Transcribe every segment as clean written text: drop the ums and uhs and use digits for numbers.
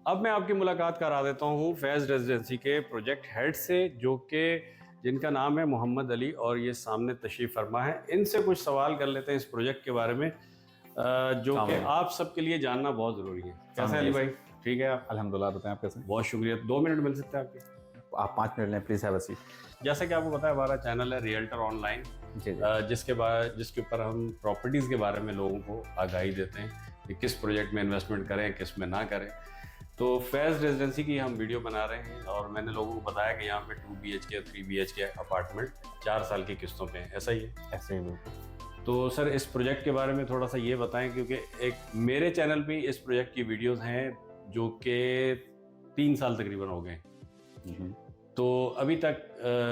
अब मैं आपकी मुलाकात करा देता हूँ फैज़ रेजिडेंसी के प्रोजेक्ट हेड से, जो कि जिनका नाम है मोहम्मद अली, और ये सामने तशरीफ़ फरमा है। इनसे कुछ सवाल कर लेते हैं इस प्रोजेक्ट के बारे में, जो कि आप सबके लिए जानना बहुत ज़रूरी है। कैसे हैं अली भाई? ठीक है आप? अल्हम्दुलिल्लाह, बताएं आप कैसे? बहुत शुक्रिया। 2 मिनट मिल सकते हैं आपके? आप 5 मिनट लें प्लीज़, हैव अ सीट। जैसा कि आपको पता है, हमारा चैनल है रियल्टर ऑनलाइन, जी जी। जिसके ऊपर हम प्रॉपर्टीज़ के बारे में लोगों को आगाही देते हैं कि किस प्रोजेक्ट में इन्वेस्टमेंट करें, किस में ना करें। तो फैज़ रेजिडेंसी की हम वीडियो बना रहे हैं, और मैंने लोगों को बताया कि यहाँ पे 2 BHK 3 BHK अपार्टमेंट 4 साल की किस्तों पे हैं। ऐसा ही है? ऐसे ही बिल्कुल। तो सर, इस प्रोजेक्ट के बारे में थोड़ा सा ये बताएं, क्योंकि एक मेरे चैनल पे इस प्रोजेक्ट की वीडियोस हैं जो कि 3 साल तकरीबन हो गए। तो अभी तक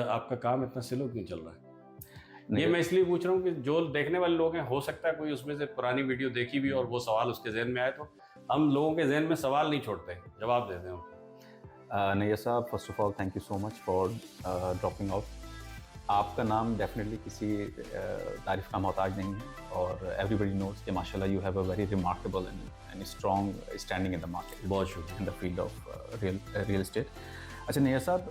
आपका काम इतना स्लो क्यों चल रहा है? ये मैं इसलिए पूछ रहा हूँ कि जो देखने वाले लोग हैं, हो सकता है कोई उसमें से पुरानी वीडियो देखी भी और वो सवाल उसके जहन में आए, तो हम लोगों के जहन में सवाल नहीं छोड़ते, जवाब देते हैं। नैयर साहब, first of all thank you so much for dropping out. आपका नाम डेफिनेटली किसी तारीफ का मोहताज नहीं है, और एवरीबडी नोज कि माशाल्लाह you have a very remarkable and strong standing in the market, बहुत शुक्रिया। In the field of real estate. अच्छा नैयर साहब,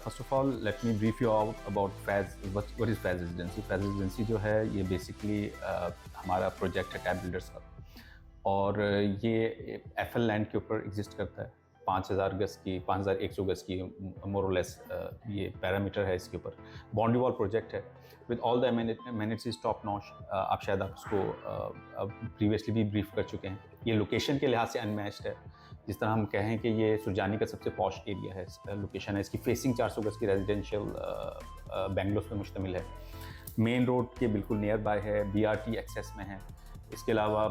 first of all let me brief you out about Faiz. What is Faiz residency? Faiz residency जो है ये basically हमारा project है tab builders का, और ये एफएल लैंड के ऊपर एग्जिस्ट करता है। 5000 गज की, 5100 गज की मोर और लेस ये पैरामीटर है इसके ऊपर। बाउंड्री वॉल प्रोजेक्ट है with all the amenities top notch. आप शायद आप उसको प्रीवियसली भी ब्रीफ कर चुके हैं। ये लोकेशन के लिहाज से अनमैच्ड है। जिस तरह हम कहें कि ये सुरजानी का सबसे पॉश एरिया है, लोकेशन है इसकी। फेसिंग 400 गज की रेजिडेंशियल बेंगलोर पे मुश्तमिल है। मेन रोड के बिल्कुल नियर बाय है, BRT एक्सेस में है। इसके अलावा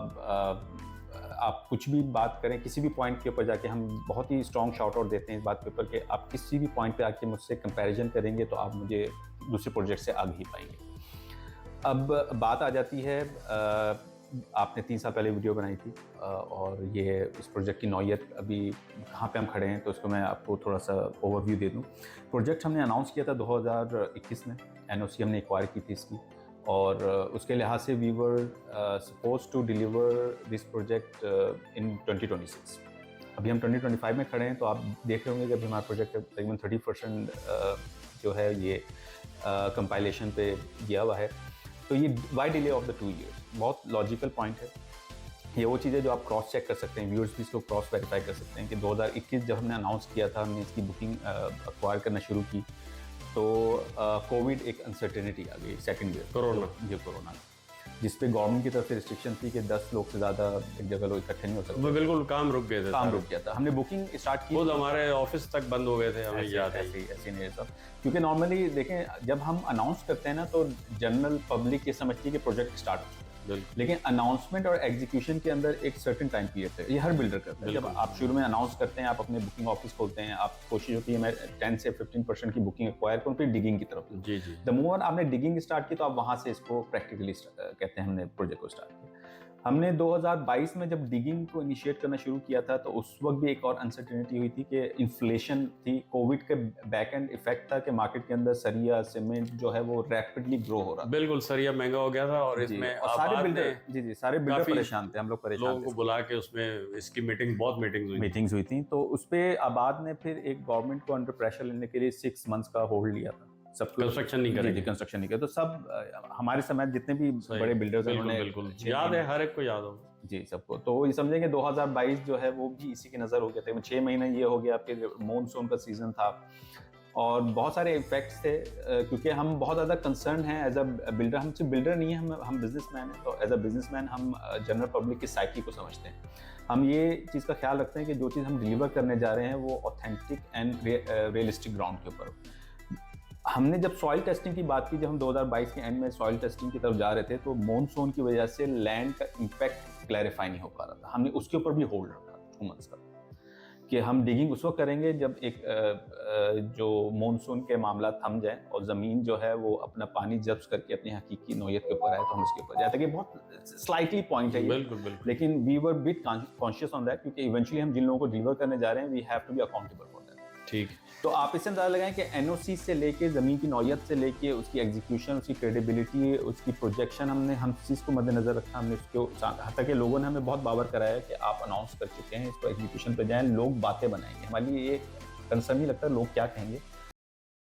आप कुछ भी बात करें, किसी भी पॉइंट के ऊपर जाके हम बहुत ही स्ट्रॉन्ग शाउट आउट देते हैं इस बात के ऊपर कि आप किसी भी पॉइंट पे आके मुझसे कंपैरिजन करेंगे तो आप मुझे दूसरे प्रोजेक्ट से आगे ही पाएंगे। अब बात आ जाती है, आपने 3 साल पहले वीडियो बनाई थी, और ये इस प्रोजेक्ट की नौयत अभी कहाँ पे हम खड़े हैं, तो उसको मैं आपको थोड़ा सा ओवरव्यू दे दूँ। प्रोजेक्ट हमने अनाउंस किया था 2021 में, NOC हमने एक्वायर की थी इसकी, और उसके लिहाज से we were suppose to deliver this project in 2026। अभी हम 2025 में खड़े हैं, तो आप देख रहे होंगे कि अभी हमारा प्रोजेक्ट तकरीबन 30% जो है ये कंपाइलेशन पे गया हुआ है। तो ये why delay of the 2 years बहुत लॉजिकल पॉइंट है। ये वो चीज़ें जो आप क्रॉस चेक कर सकते हैं, व्यूअर्स भी इसको क्रॉस वेरीफाई कर सकते हैं कि 2021 जब हमने अनाउंस किया था, हमने इसकी बुकिंग एक्वायर करना शुरू की, तो कोविड एक अनसर्टेनिटी आ गई, सेकंड वेव कोरोना, जिस पे गवर्नमेंट की तरफ से रिस्ट्रिक्शन थी कि 10 लोग से ज़्यादा एक जगह लोग इकट्ठे नहीं हो सकते। बिल्कुल काम रुक गए थे, काम रुक गया था। हमने बुकिंग स्टार्ट की, खुद हमारे ऑफिस तक बंद हो गए थे, हमें याद है। ऐसे नहीं सब, क्योंकि नॉर्मली देखें जब हम अनाउंस करते हैं ना, तो जनरल पब्लिक ये समझती है कि प्रोजेक्ट स्टार्ट हो, लेकिन अनाउंसमेंट और एग्जीक्यूशन के अंदर एक सर्टेन टाइम पीरियड है। ये हर बिल्डर करता है। जब आप शुरू में अनाउंस करते हैं, आप अपने बुकिंग ऑफिस खोलते हैं, आप कोशिश होती है मैं 10 से 15% की बुकिंग एक्वायर करूँ, फिर डिगिंग की तरफ। जी जी। द मोमेंट आपने डिगिंग स्टार्ट की, तो आप वहां से इसको प्रैक्टिकली कहते हैं हमने प्रोजेक्ट को स्टार्ट किया। हमने 2022 में जब डिगिंग को इनिशिएट करना शुरू किया था, तो उस वक्त भी एक और अनसर्टेनिटी हुई थी कि इन्फ्लेशन थी, कोविड के बैक एंड इफेक्ट था कि मार्केट के अंदर सरिया सीमेंट जो है वो रैपिडली ग्रो हो रहा था। बिल्कुल, सरिया महंगा हो गया था, और इसमें सारे बिल्डर सारे बिल्डर परेशान थे, हम लोग परेशान थे। लोगों को बुला के उसमें इसकी बहुत मीटिंग्स हुई थी। तो उस पे आबाद ने फिर एक गवर्नमेंट को अंडर प्रेशर लेने के लिए 6 मंथ्स का होल्ड लिया था। सब कंस्ट्रक्शन नहीं करेंगे, कंस्ट्रक्शन नहीं किया। तो सब हमारे समय जितने भी बड़े बिल्डर्स हैं, उन्होंने बिल्कुल याद है, हर एक को याद होगा जी सबको। तो ये समझेंगे 2022 जो है वो भी इसी की नज़र हो गया था। 6 महीने ये हो गया, फिर मॉनसून का सीजन था, और बहुत सारे इफेक्ट्स थे, क्योंकि हम बहुत ज़्यादा कंसर्न हैं एज अ बिल्डर। हम सिर्फ बिल्डर नहीं है, हम बिजनेसमैन हैं। तो एज अ बिजनेसमैन हम जनरल पब्लिक की साइकी को समझते हैं। हम ये चीज़ का ख्याल रखते हैं कि जो चीज़ हम डिलीवर करने जा रहे हैं वो ऑथेंटिक एंड रियलिस्टिक ग्राउंड के ऊपर। हमने जब सॉइल टेस्टिंग की बात की, जब हम 2022 के एंड में सॉइल टेस्टिंग की तरफ जा रहे थे, तो मॉनसून की वजह से लैंड का इम्पैक्ट क्लैरिफाई नहीं हो पा रहा था। हमने उसके ऊपर भी होल्ड रखा 2 मंथ्स का, कि हम डिगिंग उस वक्त करेंगे जब एक जो मॉनसून के मामला थम जाए और ज़मीन जो है वो अपना पानी जब्त करके अपनी हकीकी नौयत के ऊपर आए, तो हम उसके ऊपर जाते। कि बहुत स्लाइटली पॉइंट है ये, बिल्कुल, लेकिन we were bit conscious on that, क्योंकि इवेंचुअली हम जिन लोगों को डिलीवर करने जा रहे हैं, we have to be accountable for that. ठीक। तो आप इससे अंदाजा लगाएं कि एनओसी से लेके ज़मीन की नौयत से लेके उसकी एग्जीक्यूशन, उसकी क्रेडिबिलिटी, उसकी प्रोजेक्शन, हमने हम चीज़ को मद्देनज़र रखा, हमने उसको हत्ता कि लोगों ने हमें बहुत बावर कराया कि आप अनाउंस कर चुके हैं, इसको एग्जीक्यूशन पे जाएं, लोग बातें बनाएंगे। हमारे लिए ये कंसर्न नहीं लगता लोग क्या कहेंगे,